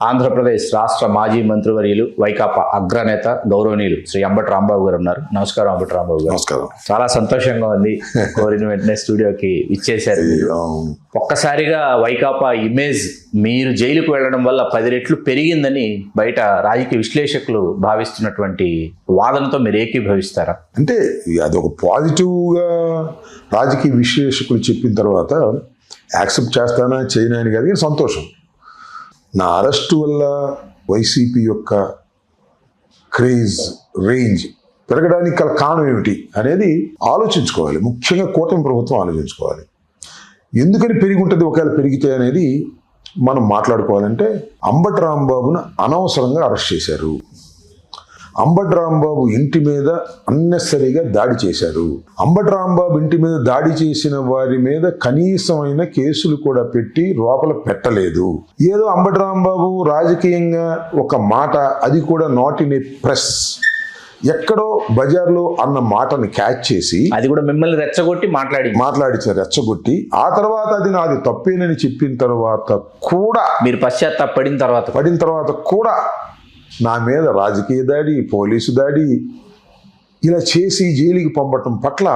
ఆంధ్రప్రదేశ్ రాష్ట్ర మాజీ మంత్రివర్యులు వైకాపా అగ్రనేత గౌరవనీయులు శ్రీ అంబటి రాంబాబు గారు ఉన్నారు. నమస్కారం అంబటి రాంబాబు గారు. నమస్కారం. చాలా సంతోషంగా ఉంది, కోరిన వెంటనే స్టూడియోకి ఇచ్చేశారు. ఒక్కసారిగా వైకాపా ఇమేజ్ మీరు జైలుకు వెళ్ళడం వల్ల 10 రెట్లు పెరిగిందని బయట రాజకీయ విశ్లేషకులు భావిస్తున్నటువంటి వాదనతో మీరు ఏకీభవిస్తారా? అంటే అదొక పాజిటివ్గా రాజకీయ విశ్లేషకులు చెప్పిన తర్వాత యాక్సెప్ట్ చేస్తానా చేయనా అని కాదు, సంతోషం. నా అరెస్టు వల్ల వైసీపీ యొక్క క్రేజ్ రేంజ్ పెరగడానికి గల కారణం ఏమిటి అనేది ఆలోచించుకోవాలి. ముఖ్యంగా కూటమి ప్రభుత్వం ఆలోచించుకోవాలి. ఎందుకని పెరిగి ఉంటుంది, ఒకవేళ పెరిగితే అనేది మనం మాట్లాడుకోవాలంటే, అంబటి రాంబాబును అనవసరంగా అరెస్ట్ చేశారు. అంబటి రాంబాబు ఇంటి మీద అన్నెసరిగా దాడి చేశారు. అంబటి రాంబాబు ఇంటి మీద దాడి చేసిన వారి మీద కనీసమైన కేసులు కూడా పెట్టి లోపల పెట్టలేదు. ఏదో అంబటి రాంబాబు రాజకీయంగా ఒక మాట, అది కూడా నాట్ ఇన్ ఏ ప్రెస్, ఎక్కడో బజార్లో అన్న మాటని క్యాచ్ చేసి, అది కూడా మిమ్మల్ని రెచ్చగొట్టి మాట్లాడించారు. రెచ్చగొట్టి ఆ తర్వాత అది నాది తప్పేనని చెప్పిన తర్వాత కూడా, మీరు పశ్చాత్తాపడిన తర్వాత కూడా నా మీద రాజకీయ దాడి, పోలీసు దాడి ఇలా చేసి జైలుకి పంపటం పట్ల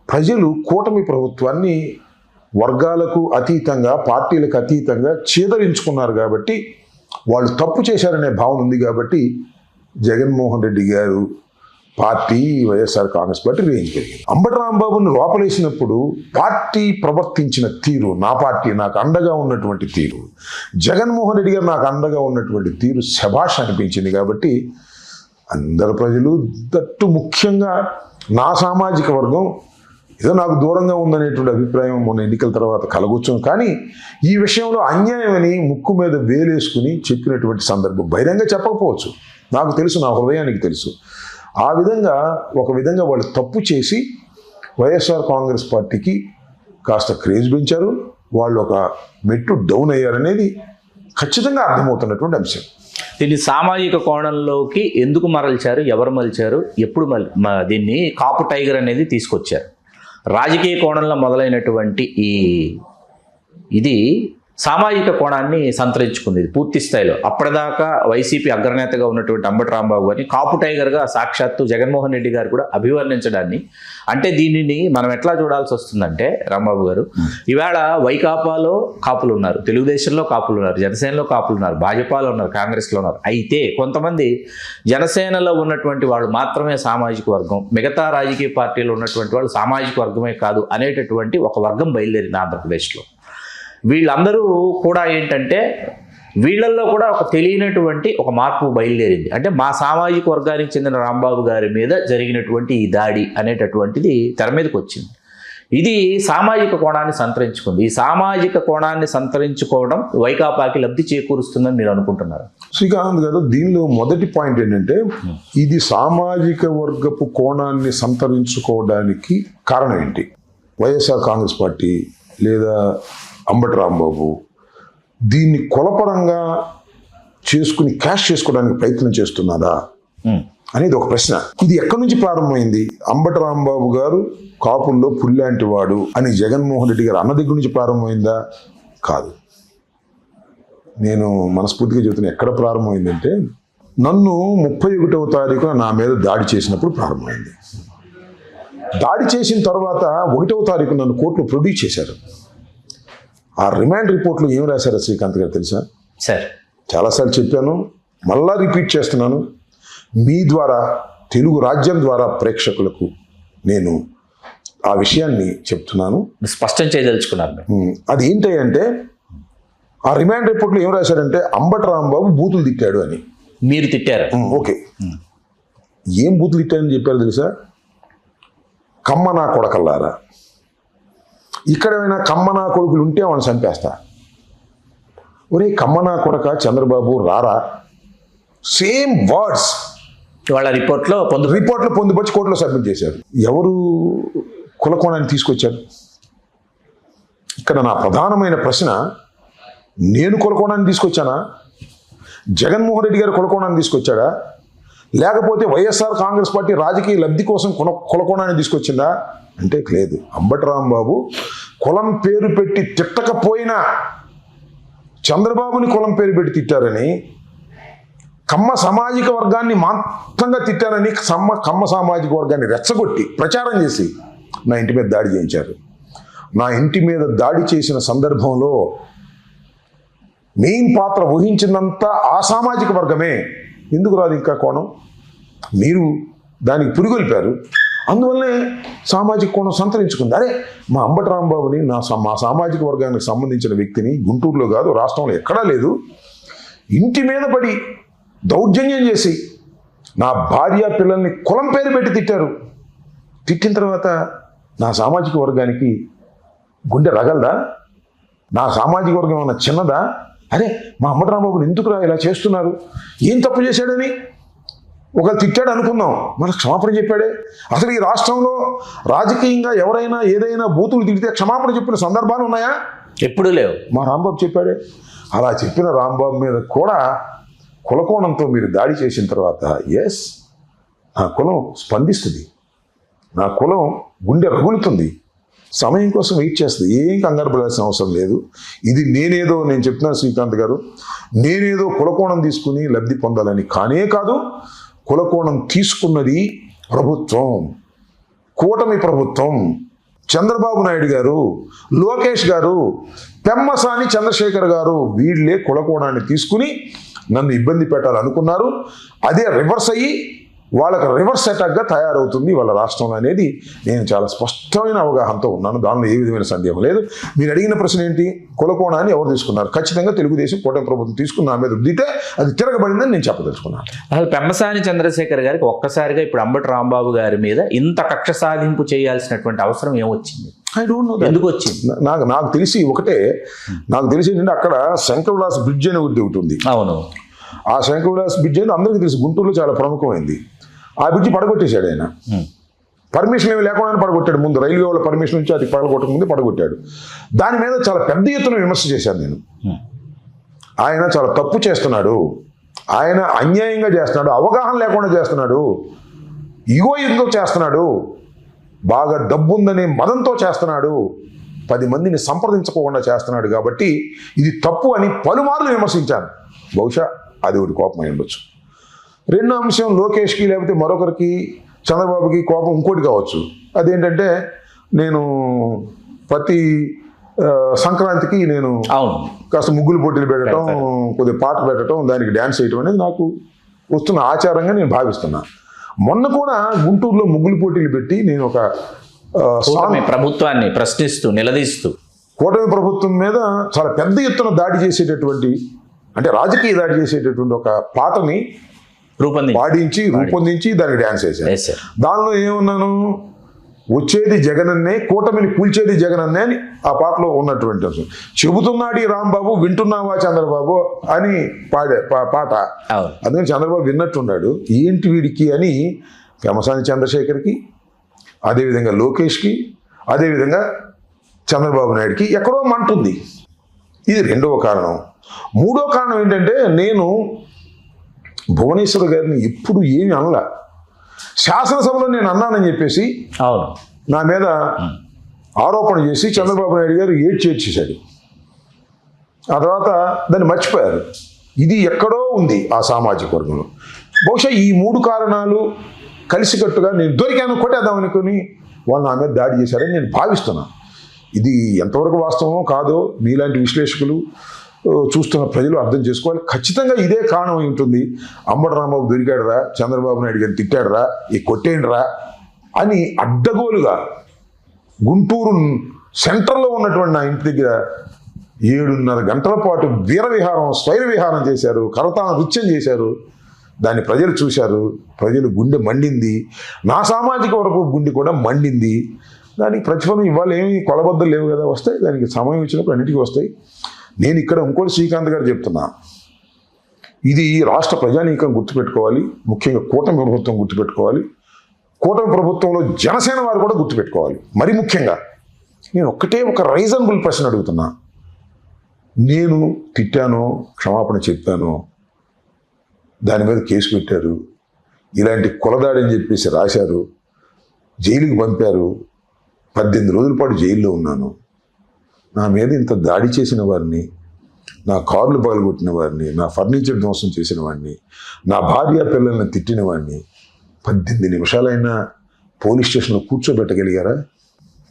ప్రజలు కూటమి ప్రభుత్వాన్ని వర్గాలకు అతీతంగా, పార్టీలకు అతీతంగా చేదరించుకున్నారు. కాబట్టి వాళ్ళు తప్పు చేశారనే భావన ఉంది. కాబట్టి జగన్మోహన్ రెడ్డి గారు party, YSR Congress party range పెరిగింది. అంబటి రాంబాబుని లోపలేసినప్పుడు పార్టీ ప్రవర్తించిన తీరు, నా పార్టీ నాకు అండగా ఉన్నటువంటి తీరు, జగన్మోహన్ రెడ్డి గారు నాకు అండగా ఉన్నటువంటి తీరు శభాష్ అనిపించింది. కాబట్టి అందరు ప్రజలు, దట్టు ముఖ్యంగా నా సామాజిక వర్గం ఏదో నాకు దూరంగా ఉందనేటువంటి అభిప్రాయం మొన్న ఎన్నికల తర్వాత కలగొచ్చాం. కానీ ఈ విషయంలో అన్యాయమని ముక్కు మీద వేలేసుకుని చెప్పినటువంటి సందర్భం బహిరంగ చెప్పకపోవచ్చు, నాకు తెలుసు, నా హృదయానికి తెలుసు. ఆ విధంగా ఒక విధంగా వాళ్ళు తప్పు చేసి వైఎస్ఆర్ కాంగ్రెస్ పార్టీకి కాస్త క్రేజ్ పెంచారు. వాళ్ళు ఒక మెట్టు డౌన్ అయ్యారనేది ఖచ్చితంగా అర్థమవుతున్నటువంటి అంశం. దీన్ని సామాజిక కోణంలోకి ఎందుకు మరల్చారు, ఎవరు మలిచారు, ఎప్పుడు దీన్ని కాపు టైగర్ అనేది తీసుకొచ్చారు? రాజకీయ కోణంలో మొదలైనటువంటి ఇది సామాజిక కోణాన్ని సంతరించుకుంది పూర్తి స్థాయిలో. అప్పటిదాకా వైసీపీ అగ్రనేతగా ఉన్నటువంటి అంబటి రాంబాబు గారిని కాపు టైగర్గా సాక్షాత్తు జగన్మోహన్ రెడ్డి గారు కూడా అభివర్ణించడాన్ని, అంటే దీనిని మనం ఎట్లా చూడాల్సి వస్తుందంటే, రాంబాబు గారు ఈవేళ వైకాపాలో కాపులు ఉన్నారు, తెలుగుదేశంలో కాపులు ఉన్నారు, జనసేనలో కాపులు ఉన్నారు, భాజపాలో ఉన్నారు, కాంగ్రెస్లో ఉన్నారు. అయితే కొంతమంది జనసేనలో ఉన్నటువంటి వాళ్ళు మాత్రమే సామాజిక వర్గం, మిగతా రాజకీయ పార్టీలో ఉన్నటువంటి వాళ్ళు సామాజిక వర్గమే కాదు అనేటటువంటి ఒక వర్గం బయలుదేరింది ఆంధ్రప్రదేశ్లో. వీళ్ళందరూ కూడా ఏంటంటే, వీళ్ళల్లో కూడా ఒక తెలియనటువంటి ఒక మార్పు బయలుదేరింది. అంటే మా సామాజిక వర్గానికి చెందిన రాంబాబు గారి మీద జరిగినటువంటి ఈ దాడి అనేటటువంటిది తెర మీదకి వచ్చింది. ఇది సామాజిక కోణాన్ని సంతరించుకుంది. ఈ సామాజిక కోణాన్ని సంతరించుకోవడం వైకాపాకి లబ్ధి చేకూరుస్తుందని మీరు అనుకుంటున్నారు? శ్రీకాంత్ గారు, దీనిలో మొదటి పాయింట్ ఏంటంటే, ఇది సామాజిక వర్గపు కోణాన్ని సంతరించుకోవడానికి కారణం ఏంటి? వైఎస్ఆర్ కాంగ్రెస్ పార్టీ లేదా అంబటి రాంబాబు దీన్ని కులపరంగా చేసుకుని క్యాష్ చేసుకోవడానికి ప్రయత్నం చేస్తున్నారా అనేది ఒక ప్రశ్న. ఇది ఎక్కడి నుంచి ప్రారంభమైంది? అంబటి రాంబాబు గారు కాపుల్లో పుల్లాంటి వాడు అని జగన్మోహన్ రెడ్డి గారు అన్న దగ్గర నుంచి ప్రారంభమైందా? కాదు. నేను మనస్ఫూర్తిగా చెబుతున్నా, ఎక్కడ ప్రారంభమైందంటే, నన్ను 31వ తారీఖున నా మీద దాడి చేసినప్పుడు ప్రారంభమైంది. దాడి చేసిన తర్వాత 1వ తారీఖు నన్ను కోర్టులో ప్రొడ్యూస్ చేశారు. ఆ రిమాండ్ రిపోర్ట్లో ఏం రాశారో శ్రీకాంత్ గారు తెలుసా? సార్, చాలాసార్లు చెప్పాను, మళ్ళా రిపీట్ చేస్తున్నాను. మీ ద్వారా, తెలుగు రాజ్యం ద్వారా ప్రేక్షకులకు నేను ఆ విషయాన్ని చెప్తున్నాను, స్పష్టం చేయదలుచుకున్నారు. అది ఏంటంటే, ఆ రిమాండ్ రిపోర్ట్లో ఏం రాశారంటే, అంబటి రాంబాబు బూతులు తిట్టాడు అని. మీరు తిట్టారు? ఓకే. ఏం బూతులు తిట్టారని చెప్పారు తెలుసా? కమ్మ నా కొడకల్లారా, ఇక్కడైనా కమ్మనా కొడుకులు ఉంటే వాళ్ళని చంపేస్తా. ఒరే కమ్మనా కొడక చంద్రబాబు రారా, సేమ్ వర్డ్స్ వాళ్ళ రిపోర్ట్లో పొందుపరిచి కోర్టులో సబ్మిట్ చేశారు. ఎవరు కులకోణాన్ని తీసుకొచ్చారు? ఇక్కడ నా ప్రధానమైన ప్రశ్న, నేను కులకోణాన్ని తీసుకొచ్చానా? జగన్మోహన్ రెడ్డి గారు కులకోణాన్ని తీసుకొచ్చాడా? లేకపోతే వైఎస్ఆర్ కాంగ్రెస్ పార్టీ రాజకీయ లబ్ధి కోసం కులకోణాన్ని తీసుకొచ్చిందా అంటే లేదు. అంబటి రాంబాబు కులం పేరు పెట్టి తిట్టకపోయినా చంద్రబాబుని కులం పేరు పెట్టి తిట్టారని, కమ్మ సామాజిక వర్గాన్ని మాత్రంగా తిట్టారని కమ్మ సామాజిక వర్గాన్ని రెచ్చగొట్టి ప్రచారం చేసి నా ఇంటి మీద దాడి చేయించారు. నా ఇంటి మీద దాడి చేసిన సందర్భంలో మెయిన్ పాత్ర వహించినంత ఆ సామాజిక వర్గమే. ఎందుకు రాదు ఇంకా కోణం? మీరు దానికి పురిగొల్పారు. అందువల్లనే సామాజిక కోణం సంతరించుకుంది. అరే, మా అంబటి రాంబాబుని మా సామాజిక వర్గానికి సంబంధించిన వ్యక్తిని గుంటూరులో కాదు, రాష్ట్రంలో ఎక్కడా లేదు, ఇంటి మీద పడి దౌర్జన్యం చేసి నా భార్య పిల్లల్ని కులం పేరు పెట్టి తిట్టారు. తిట్టిన తర్వాత నా సామాజిక వర్గానికి గుండె రగలదా? నా సామాజిక వర్గం ఏమన్నా చిన్నదా? అరే, మా అంబటి రాంబాబుని ఎందుకురా ఇలా చేస్తున్నారు, ఏం తప్పు చేశాడని ఒకరు తిట్టాడు అనుకుందాం, మనకు క్షమాపణ చెప్పాడే. అసలు ఈ రాష్ట్రంలో రాజకీయంగా ఎవరైనా ఏదైనా బూతులు తిడితే క్షమాపణ చెప్పిన సందర్భాలు ఉన్నాయా? ఎప్పుడూ లేవు. మా రాంబాబు చెప్పాడే. అలా చెప్పిన రాంబాబు మీద కూడా కులకోణంతో మీరు దాడి చేసిన తర్వాత, ఎస్, నా కులం స్పందిస్తుంది, నా కులం గుండె రగులుతుంది, సమయం కోసం వెయిట్ చేస్తుంది. ఏం కంగారు పడాల్సిన అవసరం లేదు. ఇది నేను చెప్తున్నాను శ్రీకాంత్ గారు, నేనేదో కులకోణం తీసుకుని లబ్ధి పొందాలని కానే కాదు. కులకోణం తీసుకున్నది ప్రభుత్వం, కూటమి ప్రభుత్వం, చంద్రబాబు నాయుడు గారు, లోకేష్ గారు, పెమ్మసాని చంద్రశేఖర్ గారు. వీళ్ళే కులకోణాన్ని తీసుకుని నన్ను ఇబ్బంది పెట్టాలనుకున్నారు. అదే రివర్స్ అయ్యి వాళ్ళకి రివర్స్ అటాక్గా తయారవుతుంది వాళ్ళ రాష్ట్రంలో అనేది నేను చాలా స్పష్టమైన అవగాహనతో ఉన్నాను. దానిలో ఏ విధమైన సందేహం లేదు. మీరు అడిగిన ప్రశ్న ఏంటి? కులకోణాన్ని ఎవరు తీసుకున్నారు? ఖచ్చితంగా తెలుగుదేశం కూటమి ప్రభుత్వం తీసుకుని నా మీద రుద్దితే అది తిరగబడిందని నేను చెప్పదలుచుకున్నాను. అసలు పెమ్మసాని చంద్రశేఖర్ గారికి ఒక్కసారిగా ఇప్పుడు అంబటి రాంబాబు గారి మీద ఇంత కక్ష సాధింపు చేయాల్సినటువంటి అవసరం ఏమొచ్చింది? I don't know. ఎందుకు వచ్చింది? నాకు తెలిసి ఒకటే, నాకు తెలిసి ఏంటంటే అక్కడ శంకర్ విలాస్ బ్రిడ్జ్ అనే ఒకటి ఉంది. అవును, ఆ శంకర్ విలాస్ బ్రిడ్జ్ అనేది అందరికీ తెలుసు, గుంటూరులో చాలా ప్రముఖమైంది. ఆ బ్రిడ్జి పడగొట్టేశాడు ఆయన. పర్మిషన్ ఏమి లేకుండా పడగొట్టాడు. ముందు రైల్వే వాళ్ళ పర్మిషన్ నుంచి అది పడగొట్టక ముందే పడగొట్టాడు. దాని మీద చాలా పెద్ద ఎత్తున విమర్శ చేశాను నేను. ఆయన చాలా తప్పు చేస్తున్నాడు, ఆయన అన్యాయంగా చేస్తున్నాడు, అవగాహన లేకుండా చేస్తున్నాడు, ఇగోయింతో చేస్తున్నాడు, బాగా డబ్బుందనే మదంతో చేస్తున్నాడు, 10 మందిని సంప్రదించకుండా చేస్తున్నాడు. కాబట్టి ఇది తప్పు అని పలుమార్లు విమర్శించాను. బహుశా అది ఒకటి కోపం అయి ఉండొచ్చు. రెండో అంశం, లోకేష్కి లేకపోతే మరొకరికి, చంద్రబాబుకి కోపం ఇంకోటి కావచ్చు. అదేంటంటే నేను ప్రతి సంక్రాంతికి నేను కాస్త ముగ్గులు పోటీలు పెట్టడం, కొద్దిగా పాట పెట్టడం, దానికి డ్యాన్స్ చేయడం అనేది నాకు వస్తున్న ఆచారంగా నేను భావిస్తున్నా. మొన్న కూడా గుంటూరులో ముగ్గులు పోటీలు పెట్టి నేను ఒక ప్రభుత్వాన్ని ప్రశ్నిస్తూ నిలదీస్తూ కూటమి ప్రభుత్వం మీద చాలా పెద్ద ఎత్తున దాడి చేసేటటువంటి, అంటే రాజకీయ దాడి చేసేటటువంటి ఒక పాటని రూపొందించి దానికి డ్యాన్స్ వేశాను. దానిలో ఏమన్నాను? వచ్చేది జగనన్నే, కూటమిని కూల్చేది జగనన్నే అని ఆ పాటలో ఉన్నటువంటి అంశం. చెబుతున్నాడు ఈ రాంబాబు, వింటున్నావా చంద్రబాబు అని పాడే పాట. అందుకని చంద్రబాబు విన్నట్టున్నాడు. ఏంటి వీడికి అని పెమ్మసాని చంద్రశేఖర్కి, అదేవిధంగా లోకేష్కి, అదేవిధంగా చంద్రబాబు నాయుడికి ఎక్కడో మంటుంది. ఇది రెండవ కారణం. మూడో కారణం ఏంటంటే, నేను భువనేశ్వర్ గారిని ఎప్పుడు ఏమి అనలా. శాసనసభలో నేను అన్నానని చెప్పేసి నా మీద ఆరోపణ చేసి చంద్రబాబు నాయుడు గారు చేర్చేశాడు. ఆ తర్వాత దాన్ని మర్చిపోయారు. ఇది ఎక్కడో ఉంది ఆ సామాజిక వర్గంలో. బహుశా ఈ 3 కారణాలు కలిసికట్టుగా నేను దొరికాను, కొట్టేద్దామనుకుని వాళ్ళు నా మీద దాడి చేశారని నేను భావిస్తున్నాను. ఇది ఎంతవరకు వాస్తవమో కాదో మీలాంటి విశ్లేషకులు, చూస్తున్న ప్రజలు అర్థం చేసుకోవాలి. ఖచ్చితంగా ఇదే కారణం అయి ఉంటుంది. అంబటి రాంబాబు దొరికాడరా, చంద్రబాబు నాయుడు గారిని తిట్టాడరా, ఈ కొట్టేయండిరా అని అడ్డగోలుగా గుంటూరు సెంటర్లో ఉన్నటువంటి నా ఇంటి దగ్గర 7.5 గంటల పాటు వీరవిహారం, స్వైర విహారం చేశారు, కరతాన నృత్యం చేశారు. దాన్ని ప్రజలు చూశారు. ప్రజలు గుండె మండింది. నా సామాజిక వర్గ గుండె కూడా మండింది. దానికి ప్రతిఫలం ఇవాళ ఏమి కొలబద్దలు లేవు కదా, వస్తాయి. దానికి సమయం ఇచ్చినప్పుడు అన్నిటికీ వస్తాయి. నేను ఇక్కడ ఇంకోటి శ్రీకాంత్ గారు చెప్తున్నా, ఇది రాష్ట్ర ప్రజానీకం గుర్తుపెట్టుకోవాలి, ముఖ్యంగా కూటమి ప్రభుత్వం గుర్తుపెట్టుకోవాలి, కూటమి ప్రభుత్వంలో జనసేన వారు కూడా గుర్తుపెట్టుకోవాలి. మరి ముఖ్యంగా నేను ఒక్కటే ఒక రీజనబుల్ ప్రశ్న అడుగుతున్నా. నేను తిట్టానో, క్షమాపణ చెప్పానో, దాని మీద కేసు పెట్టారు, ఇలాంటి కులదాడి అని చెప్పేసి రాశారు, జైలుకి పంపారు, 18 రోజుల పాటు జైల్లో ఉన్నాను. నా మీద ఇంత దాడి చేసిన వారిని నా కార్లు పగలగొట్టిన వాడిని, నా ఫర్నిచర్ ధ్వంసం చేసిన వాడిని, నా భార్య పిల్లల్ని తిట్టిన వాడిని 18 నిమిషాలైనా పోలీస్ స్టేషన్లో కూర్చోబెట్టగలిగారా?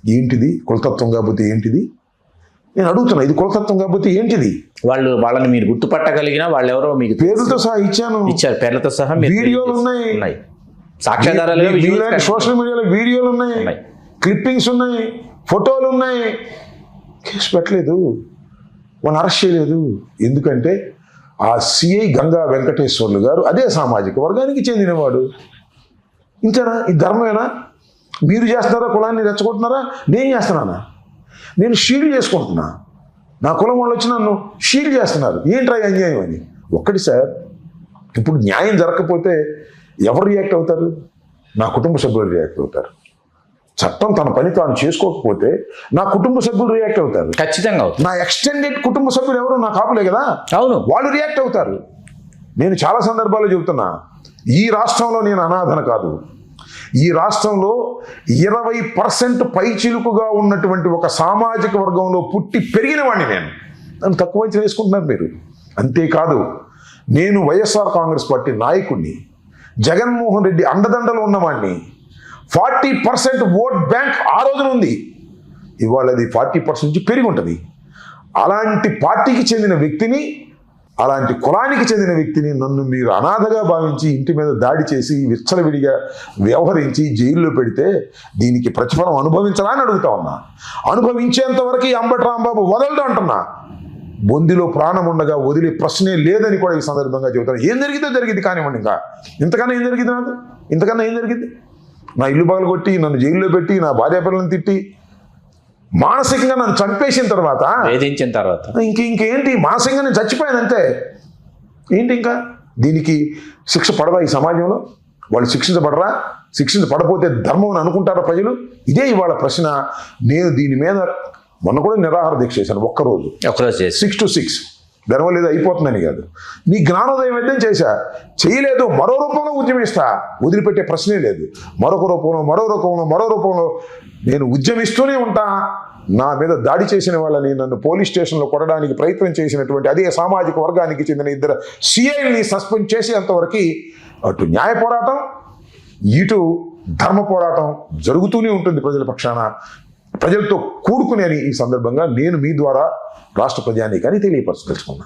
ఏంటిది కులతత్వం కాకపోతే ఏంటిది? నేను అడుగుతున్నా, ఇది కులతత్వం కాకపోతే ఏంటిది? వాళ్ళని మీరు గుర్తుపట్టగలిగినా వాళ్ళు ఎవరో మీకు పేర్లతో సహా ఇచ్చాను, ఇచ్చారు, పేర్లతో సహా మీరు వీడియోలు ఉన్నాయి, సాక్ష్యాధారాలు సోషల్ మీడియాలో వీడియోలు ఉన్నాయి, క్లిప్పింగ్స్ ఉన్నాయి, ఫోటోలు ఉన్నాయి. కేసు పెట్టలేదు, వాళ్ళని అరెస్ట్ చేయలేదు. ఎందుకంటే ఆ సిఐ గంగా వెంకటేశ్వర్లు గారు అదే సామాజిక వర్గానికి చెందినవాడు. ఇంతేనా? ఈ ధర్మమేనా? మీరు చేస్తున్నారా కులాన్ని రెచ్చగొట్టున్నారా? నేను చేస్తున్నానా? నేను షీల్డ్ చేసుకుంటున్నా. నా కులం వాళ్ళు వచ్చి నన్ను షీల్డ్ చేస్తున్నారు. ఏంట్రా అన్యాయం అని. ఒక్కటి సార్, ఇప్పుడు న్యాయం జరగకపోతే ఎవరు రియాక్ట్ అవుతారు? నా కుటుంబ సభ్యులు రియాక్ట్ అవుతారు. చట్టం తన పని తాను చేసుకోకపోతే నా కుటుంబ సభ్యులు రియాక్ట్ అవుతారు. ఖచ్చితంగా అవుతుంది. నా ఎక్స్టెండెడ్ కుటుంబ సభ్యులు ఎవరు? నా కాపులే కదా, అవును, వాళ్ళు రియాక్ట్ అవుతారు. నేను చాలా సందర్భాల్లో చెబుతున్నా, ఈ రాష్ట్రంలో నేను అనాథన కాదు. ఈ రాష్ట్రంలో 20% పైచిలుకుగా ఉన్నటువంటి ఒక సామాజిక వర్గంలో పుట్టి పెరిగిన వాడిని నేను. నన్ను తక్కువ అంచనా వేసుకుంటున్నారు మీరు. అంతేకాదు, నేను వైఎస్ఆర్ కాంగ్రెస్ పార్టీ నాయకుడిని, జగన్మోహన్ రెడ్డి అండదండలు ఉన్నవాడిని. 40% ఓట్ బ్యాంక్ ఆ రోజున ఉంది, ఇవాళ అది 40% నుంచి పెరిగి ఉంటుంది. అలాంటి పార్టీకి చెందిన వ్యక్తిని, అలాంటి కులానికి చెందిన వ్యక్తిని నన్ను మీరు అనాథగా భావించి ఇంటి మీద దాడి చేసి విచ్చలవిడిగా వ్యవహరించి జైల్లో పెడితే దీనికి ప్రతిఫలం అనుభవించరా అని అడుగుతా ఉన్నా. అనుభవించేంత వరకు ఈ అంబటి రాంబాబు వదలడు అంటున్నా. బొందిలో ప్రాణం ఉండగా వదిలే ప్రశ్నే లేదని కూడా ఈ సందర్భంగా చెబుతాను. ఏం జరిగిందో జరిగింది కానివ్వండి, ఇంకా ఇంతకన్నా ఏం జరిగింది? నాకు ఇంతకన్నా ఏం జరిగింది? నా ఇల్లు పగలగొట్టి నన్ను జైల్లో పెట్టి నా భార్య పిల్లల్ని తిట్టి మానసికంగా నన్ను చంపేసిన తర్వాత, వేధించిన తర్వాత ఇంకేంటి? మానసికంగా నేను చచ్చిపోయాను అంతే. ఏంటి ఇంకా? దీనికి శిక్ష పడదా ఈ సమాజంలో? వాళ్ళు శిక్షించబడరా? శిక్షించబడపోతే ధర్మం అని అనుకుంటారా ప్రజలు? ఇదే ఇవాళ ప్రశ్న. నేను దీని మీద మొన్న కూడా నిరాహార దీక్ష చేశాను, ఒక్కరోజు 6 to 6. దానివల్ల ఏదో అయిపోతుందని కాదు, నీ జ్ఞానోదయం అయితే చేశా. చేయలేదు, మరో రూపంలో ఉద్యమిస్తా, వదిలిపెట్టే ప్రశ్నే లేదు. మరొక రూపంలో, మరో రూపంలో నేను ఉద్యమిస్తూనే ఉంటా. నా మీద దాడి చేసిన వాళ్ళని, నన్ను పోలీస్ స్టేషన్లో కొట్టడానికి ప్రయత్నం చేసినటువంటి అదే సామాజిక వర్గానికి చెందిన 2 సిఐల్ని సస్పెండ్ చేసేంతవరకు అటు న్యాయ పోరాటం, ఇటు ధర్మ పోరాటం జరుగుతూనే ఉంటుంది ప్రజల పక్షాన, ప్రజలతో కూడుకునే. ఈ సందర్భంగా నేను మీ ద్వారా రాష్ట్ర ప్రజానీకాన్ని తెలియపరచదలుచుకున్నాను.